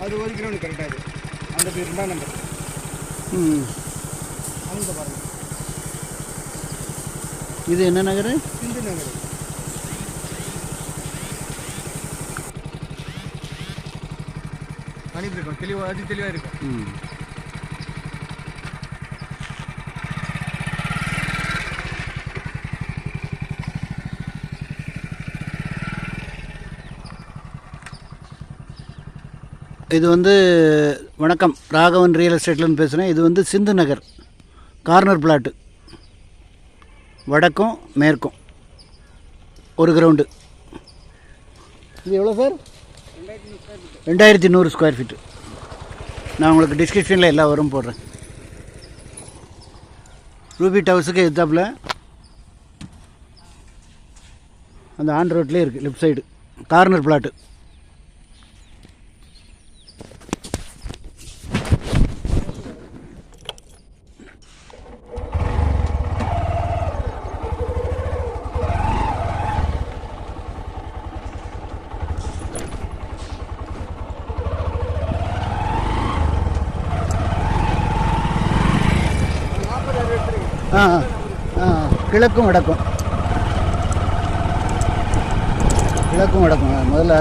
அது 1 கிலோமீட்டர் கரெக்டாக இது அந்த பேர் 2ஆம் நம்பர். அங்கே பாருங்கள். இது என்ன நகர்? சிந்து நகர். அனுப்பி இருக்கும் தெளிவாக, அது தெளிவாக இருக்கும். இது வந்து வணக்கம், ராகவன் ரியல் எஸ்டேட்லேருந்து பேசுகிறேன். இது வந்து சிந்து நகர் கார்னர் பிளாட்டு, வடக்கும் மேற்கும் 1 கிரவுண்டு. இது எவ்வளோ சார்? 2100 square feet. நான் உங்களுக்கு டிஸ்கிரிப்ஷனில் எல்லா வரும் போடுறேன். ரூபி டவர்ஸுக்கு எதிர்த்தாப்புல அந்த ஆன் ரோட்லேயே இருக்குது, லெஃப்ட் சைடு கார்னர் பிளாட்டு. கிழக்கும் வடக்கும், கிழக்கும் வடக்கும். முதல்ல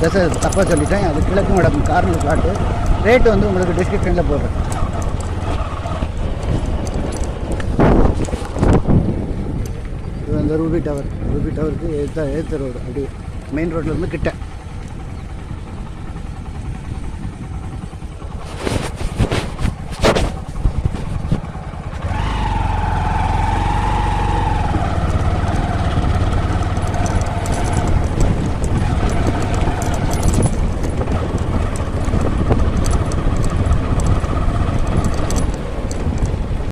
திசை தப்பாக சொல்லிட்டேன். அது கிழக்கும் வடக்கும் கார்னர் பிளாட்டு. ரேட்டு வந்து உங்களுக்கு டிஸ்கிரிப்ஷனில் போடுறேன். இது வந்து ரூபி டவர். ரூபி டவருக்கு ஏற்ற ரோடு, அப்படி மெயின் ரோட்லேருந்து கிட்ட.